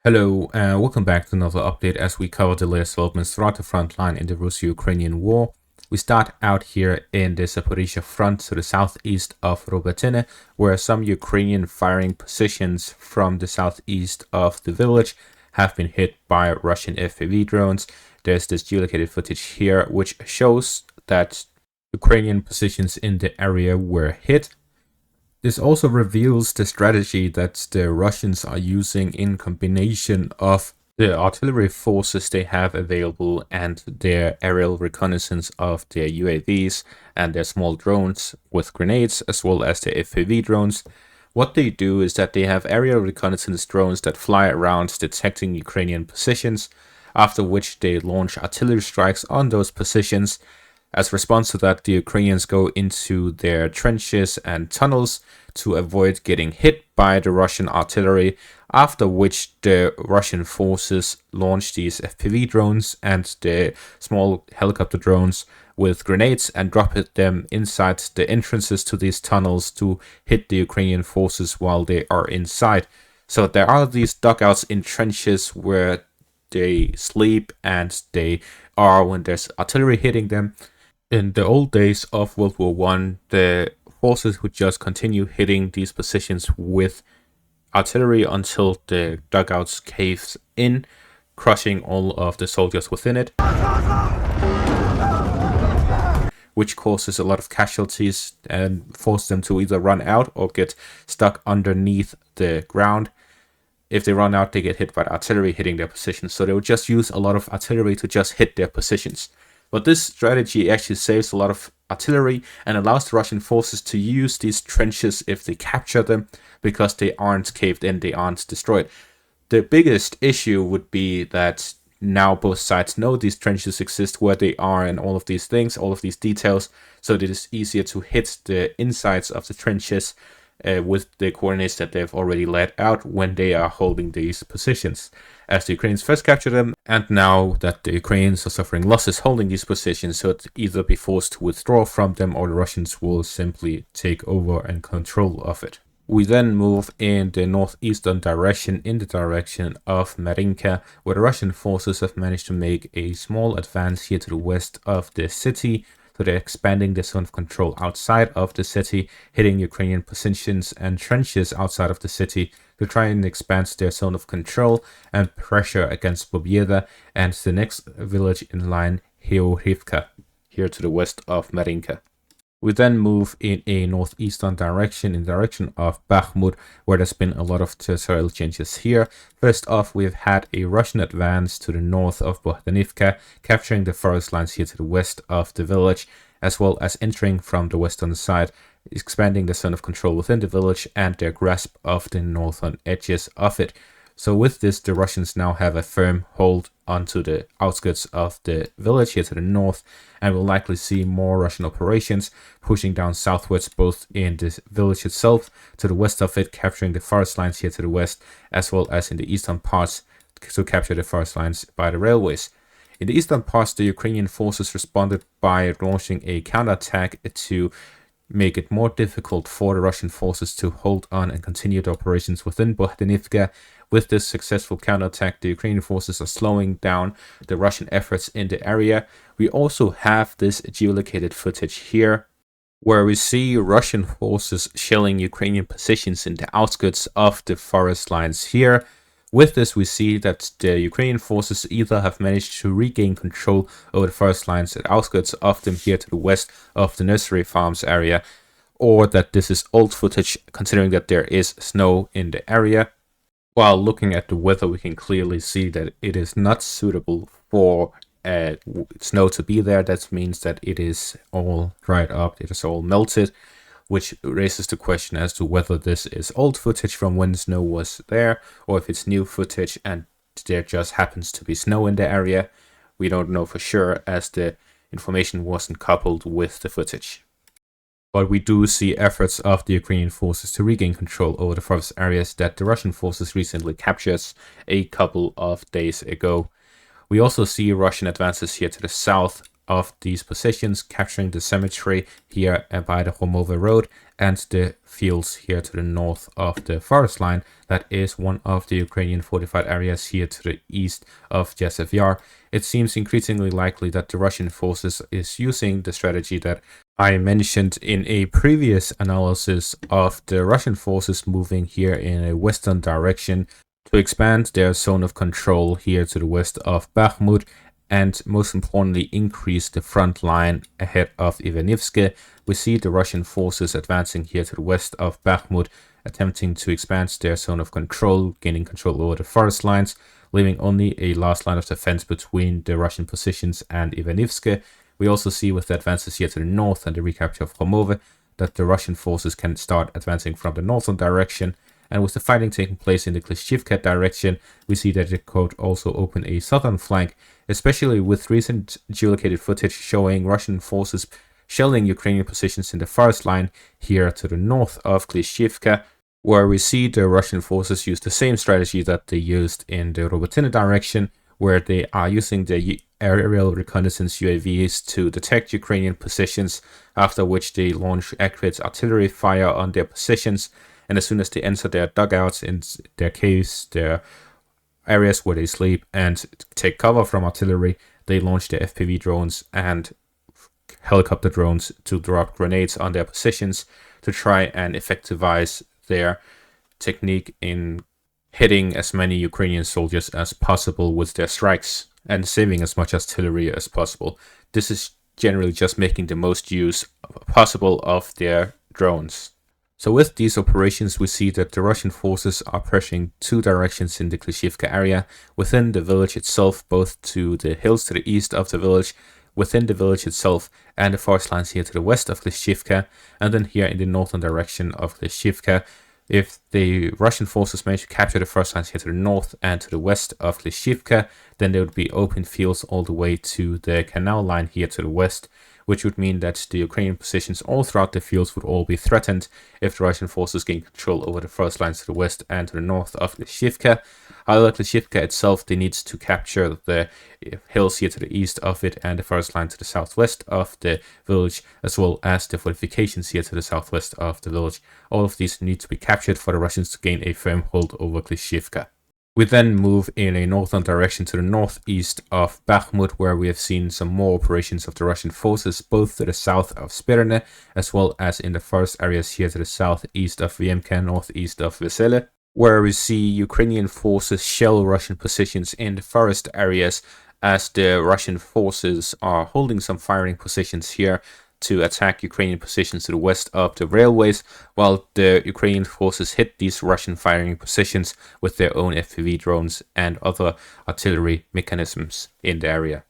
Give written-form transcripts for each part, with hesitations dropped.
Hello, and welcome back to another update as we cover the latest developments throughout the front line in the Russo-Ukrainian war. We start out here in the Zaporizhzhia front to the southeast of Robotyne, where some Ukrainian firing positions from the southeast of the village have been hit by Russian FPV drones. There's this geolocated footage here which shows that Ukrainian positions in the area were hit. This also reveals the strategy that the Russians are using in combination of the artillery forces they have available and their aerial reconnaissance of their UAVs and their small drones with grenades, as well as their FPV drones. What they do is that they have aerial reconnaissance drones that fly around detecting Ukrainian positions, after which they launch artillery strikes on those positions. As a response to that, the Ukrainians go into their trenches and tunnels to avoid getting hit by the Russian artillery, after which the Russian forces launch these FPV drones and the small helicopter drones with grenades and drop them inside the entrances to these tunnels to hit the Ukrainian forces while they are inside. So there are these dugouts in trenches where they sleep and they are when there's artillery hitting them. In the old days of World War I, the forces would just continue hitting these positions with artillery until the dugouts caves in, crushing all of the soldiers within it, which causes a lot of casualties and force them to either run out or get stuck underneath the ground. If they run out, they get hit by the artillery hitting their positions, so they would just use a lot of artillery to just hit their positions. But this strategy actually saves a lot of artillery and allows the Russian forces to use these trenches if they capture them, because they aren't caved in, they aren't destroyed. The biggest issue would be that now both sides know these trenches exist, where they are, and all of these things, all of these details, so that it is easier to hit the insides of the trenches with the coordinates that they've already laid out when they are holding these positions. As the Ukrainians first captured them, and now that the Ukrainians are suffering losses holding these positions, so it'll either be forced to withdraw from them or the Russians will simply take over and control of it. We then move in the northeastern direction, in the direction of Marinka, where the Russian forces have managed to make a small advance here to the west of the city. So they're expanding their zone of control outside of the city, hitting Ukrainian positions and trenches outside of the city to try and expand their zone of control and pressure against Pobeda and the next village in line, Heorivka, here to the west of Marinka. We then move in a northeastern direction, in the direction of Bakhmut, where there's been a lot of territorial changes here. First off, we've had a Russian advance to the north of Bohdanivka, capturing the forest lines here to the west of the village, as well as entering from the western side, expanding the zone of control within the village and their grasp of the northern edges of it. So with this, the Russians now have a firm hold onto the outskirts of the village here to the north, and we'll likely see more Russian operations pushing down southwards, both in the village itself, to the west of it, capturing the forest lines here to the west, as well as in the eastern parts to capture the forest lines by the railways. In the eastern parts, the Ukrainian forces responded by launching a counterattack to make it more difficult for the Russian forces to hold on and continue the operations within Bohdanivka. With this successful counterattack, the Ukrainian forces are slowing down the Russian efforts in the area. We also have this geolocated footage here, where we see Russian forces shelling Ukrainian positions in the outskirts of the forest lines here. With this, we see that the Ukrainian forces either have managed to regain control over the forest lines at outskirts of them here to the west of the nursery farms area, or that this is old footage considering that there is snow in the area. While looking at the weather, we can clearly see that it is not suitable for snow to be there. That means that it is all dried up, it is all melted, which raises the question as to whether this is old footage from when snow was there, or if it's new footage and there just happens to be snow in the area. We don't know for sure, as the information wasn't coupled with the footage. But we do see efforts of the Ukrainian forces to regain control over the forest areas that the Russian forces recently captured a couple of days ago. We also see Russian advances here to the south of these positions, capturing the cemetery here by the Hormova Road, and the fields here to the north of the forest line. That is one of the Ukrainian fortified areas here to the east of Jazov Yar. It seems increasingly likely that the Russian forces is using the strategy that I mentioned in a previous analysis of the Russian forces moving here in a western direction to expand their zone of control here to the west of Bakhmut, and most importantly increase the front line ahead of Ivanivske. We see the Russian forces advancing here to the west of Bakhmut, attempting to expand their zone of control, gaining control over the forest lines, leaving only a last line of defense between the Russian positions and Ivanivske. We also see with the advances here to the north and the recapture of Khomove that the Russian forces can start advancing from the northern direction. And with the fighting taking place in the Klishchivka direction, we see that it could also open a southern flank, especially with recent geolocated footage showing Russian forces shelling Ukrainian positions in the forest line here to the north of Klishchivka, where we see the Russian forces use the same strategy that they used in the Robotyne direction, where they are using the aerial reconnaissance UAVs to detect Ukrainian positions, after which they launch accurate artillery fire on their positions. And as soon as they enter their dugouts, in their caves, their areas where they sleep, and take cover from artillery, they launch their FPV drones and helicopter drones to drop grenades on their positions to try and effectivize their technique in hitting as many Ukrainian soldiers as possible with their strikes and saving as much artillery as possible. This is generally just making the most use possible of their drones. So with these operations, we see that the Russian forces are pressuring two directions in the Klishchivka area, within the village itself, both to the hills to the east of the village, within the village itself, and the forest lines here to the west of Klishchivka, and then here in the northern direction of Klishchivka. If the Russian forces manage to capture the forest lines here to the north and to the west of Klishchivka, then there would be open fields all the way to the canal line here to the west, which would mean that the Ukrainian positions all throughout the fields would all be threatened if the Russian forces gain control over the forest lines to the west and to the north of Klishchivka. However, Klishchivka itself, they need to capture the hills here to the east of it and the forest line to the southwest of the village, as well as the fortifications here to the southwest of the village. All of these need to be captured for the Russians to gain a firm hold over Klishchivka. We then move in a northern direction to the northeast of Bakhmut, where we have seen some more operations of the Russian forces, both to the south of Spirne, as well as in the forest areas here to the southeast of Vyemka, northeast of Vesele, where we see Ukrainian forces shell Russian positions in the forest areas, as the Russian forces are holding some firing positions here to attack Ukrainian positions to the west of the railways, while the Ukrainian forces hit these Russian firing positions with their own FPV drones and other artillery mechanisms in the area.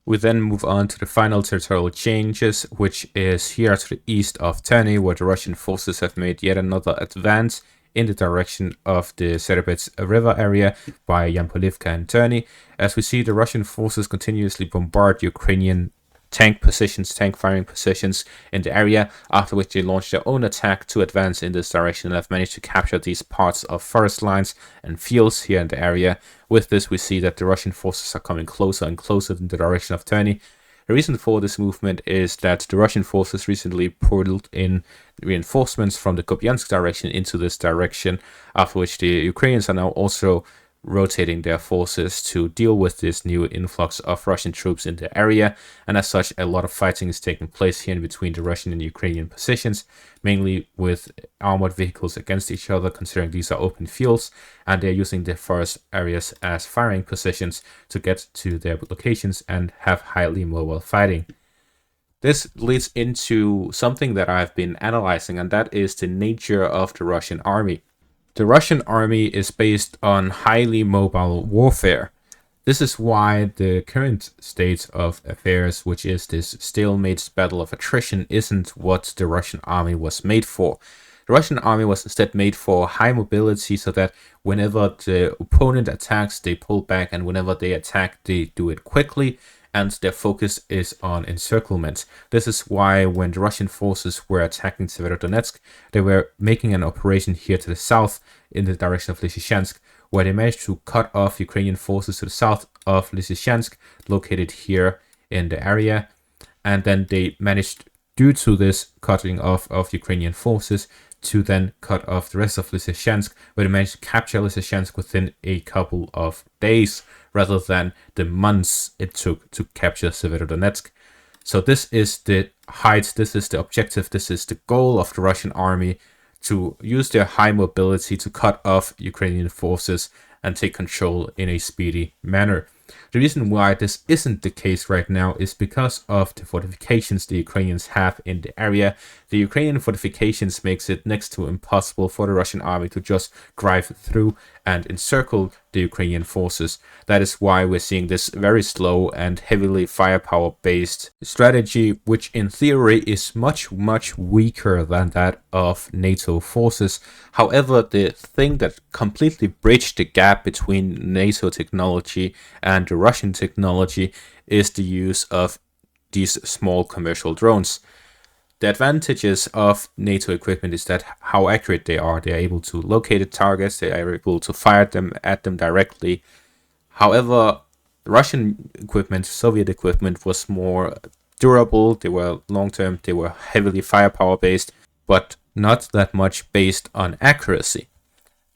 We then move on to the final territorial changes, which is here to the east of Terny, where the Russian forces have made yet another advance in the direction of the Serebets River area by Yampolivka and Terny, as we see the Russian forces continuously bombard Ukrainian tank firing positions in the area, after which they launched their own attack to advance in this direction and have managed to capture these parts of forest lines and fields here in the area. With this, we see that the Russian forces are coming closer and closer in the direction of Terny. The reason for this movement is that the Russian forces recently poured in reinforcements from the Kupyansk direction into this direction, after which the Ukrainians are now also rotating their forces to deal with this new influx of Russian troops in the area, and as such a lot of fighting is taking place here in between the Russian and Ukrainian positions, mainly with armored vehicles against each other, considering these are open fields, and they're using the forest areas as firing positions to get to their locations and have highly mobile fighting. This leads into something that I've been analyzing, and that is the nature of the Russian army. The Russian army is based on highly mobile warfare. This is why the current state of affairs, which is this stalemate battle of attrition, isn't what the Russian army was made for. The Russian army was instead made for high mobility, so that whenever the opponent attacks, they pull back, and whenever they attack, they do it quickly, and their focus is on encirclement. This is why when the Russian forces were attacking Severodonetsk, they were making an operation here to the south in the direction of Lysychansk, where they managed to cut off Ukrainian forces to the south of Lysychansk, located here in the area, and then they managed due to this cutting off of Ukrainian forces to then cut off the rest of Lysychansk, where they managed to capture Lysychansk within a couple of days rather than the months it took to capture Severodonetsk. So this is the height, this is the objective, this is the goal of the Russian army, to use their high mobility to cut off Ukrainian forces and take control in a speedy manner. The reason why this isn't the case right now is because of the fortifications the Ukrainians have in the area. The Ukrainian fortifications makes it next to impossible for the Russian army to just drive through and encircle the Ukrainian forces. That is why we're seeing this very slow and heavily firepower-based strategy, which in theory is much weaker than that of NATO forces. However, the thing that completely bridged the gap between NATO technology and the Russian technology is the use of these small commercial drones. The advantages of NATO equipment is that how accurate they are. They are able to locate the targets, they are able to fire them at them directly. However, Russian equipment, Soviet equipment, was more durable, they were long-term, they were heavily firepower based, but not that much based on accuracy.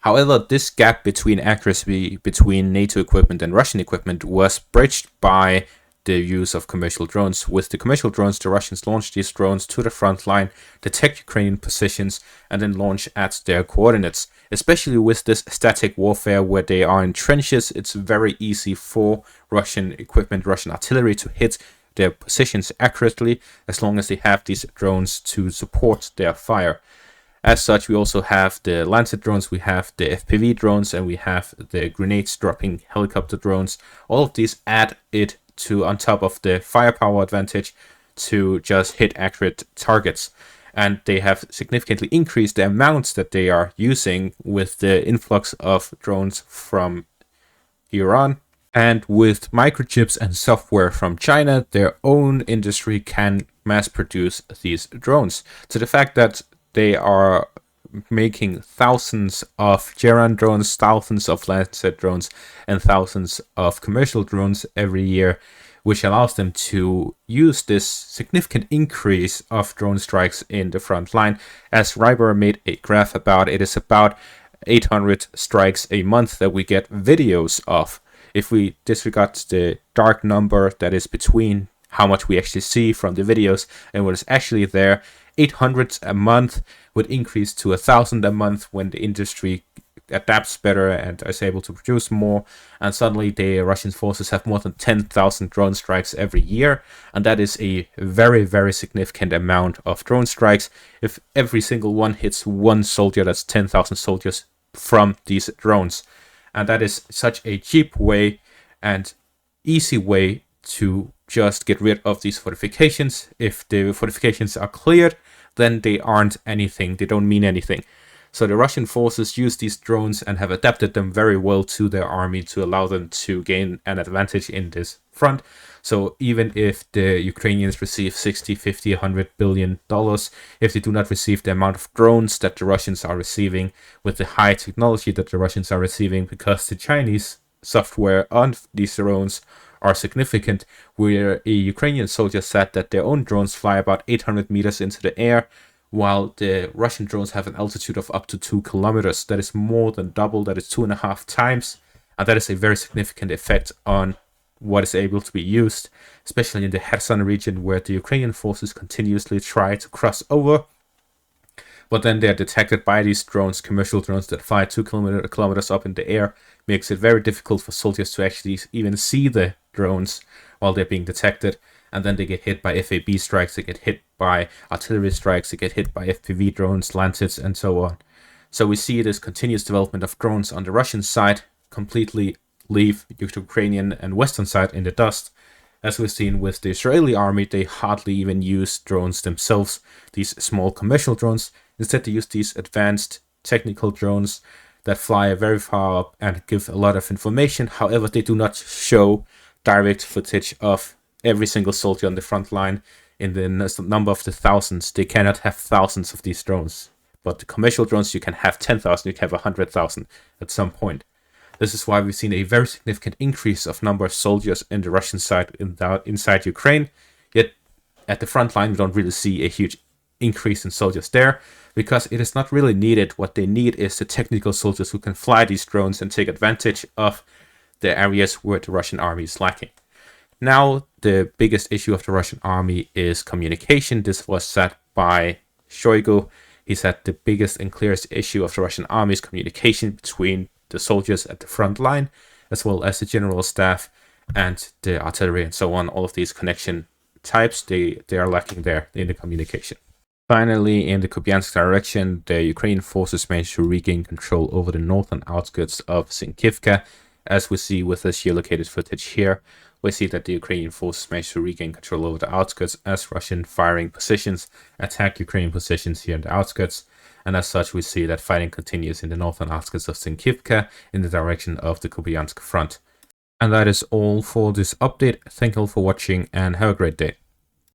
However, this gap between accuracy between NATO equipment and Russian equipment was bridged by the use of commercial drones. With the commercial drones, the Russians launched these drones to the front line, detect Ukrainian positions, and then launch at their coordinates. Especially with this static warfare where they are in trenches, it's very easy for Russian equipment, Russian artillery to hit their positions accurately as long as they have these drones to support their fire. As such, we also have the Lancet drones, we have the FPV drones, and we have the grenades dropping helicopter drones. All of these add it to, on top of the firepower advantage, to just hit accurate targets. And they have significantly increased the amounts that they are using with the influx of drones from Iran. And with microchips and software from China, their own industry can mass produce these drones. So the fact that they are making thousands of Geran drones, thousands of Lancet drones, and thousands of commercial drones every year, which allows them to use this significant increase of drone strikes in the front line. As Ryber made a graph about, it is about 800 strikes a month that we get videos of. If we disregard the dark number that is between how much we actually see from the videos and what is actually there, 800 a month would increase to 1,000 a month when the industry adapts better and is able to produce more, and suddenly the Russian forces have more than 10,000 drone strikes every year, and that is a very significant amount of drone strikes. If every single one hits one soldier, that's 10,000 soldiers from these drones, and that is such a cheap way and easy way to just get rid of these fortifications. If the fortifications are cleared, then they aren't anything, they don't mean anything. So the Russian forces use these drones and have adapted them very well to their army to allow them to gain an advantage in this front. So even if the Ukrainians receive 60, 50, 100 billion dollars, if they do not receive the amount of drones that the Russians are receiving with the high technology that the Russians are receiving, because the Chinese software on these drones are significant, where a Ukrainian soldier said that their own drones fly about 800 meters into the air, while the Russian drones have an altitude of up to 2 kilometers. That is more than double, that is 2.5 times, and that is a very significant effect on what is able to be used, especially in the Kherson region, where the Ukrainian forces continuously try to cross over, but then they're detected by these drones, commercial drones that fly 2 kilometers up in the air. Makes it very difficult for soldiers to actually even see the drones while they're being detected, and then they get hit by FAB strikes, they get hit by artillery strikes, they get hit by FPV drones, Lancets, and so on. So we see this continuous development of drones on the Russian side completely leave Ukrainian and Western side in the dust. As we've seen with the Israeli army, they hardly even use drones themselves, these small commercial drones. Instead, they use these advanced technical drones that fly very far up and give a lot of information. However, they do not show direct footage of every single soldier on the front line in the number of the thousands. They cannot have thousands of these drones. But the commercial drones, you can have 10,000, you can have 100,000 at some point. This is why we've seen a very significant increase of number of soldiers in the Russian side inside Ukraine. Yet at the front line, we don't really see a huge increase in soldiers there because it is not really needed. What they need is the technical soldiers who can fly these drones and take advantage of the areas where the Russian army is lacking. Now, the biggest issue of the Russian army is communication. This was said by Shoigu. He said the biggest and clearest issue of the Russian army is communication between the soldiers at the front line, as well as the general staff and the artillery and so on. All of these connection types, they are lacking there in the communication. Finally, in the Kupyansk direction, the Ukrainian forces managed to regain control over the northern outskirts of Sinkivka. As we see with this geolocated footage here, we see that the Ukrainian forces managed to regain control over the outskirts as Russian firing positions attack Ukrainian positions here in the outskirts. And as such, we see that fighting continues in the northern outskirts of Sinkivka in the direction of the Kupyansk front. And that is all for this update. Thank you all for watching and have a great day.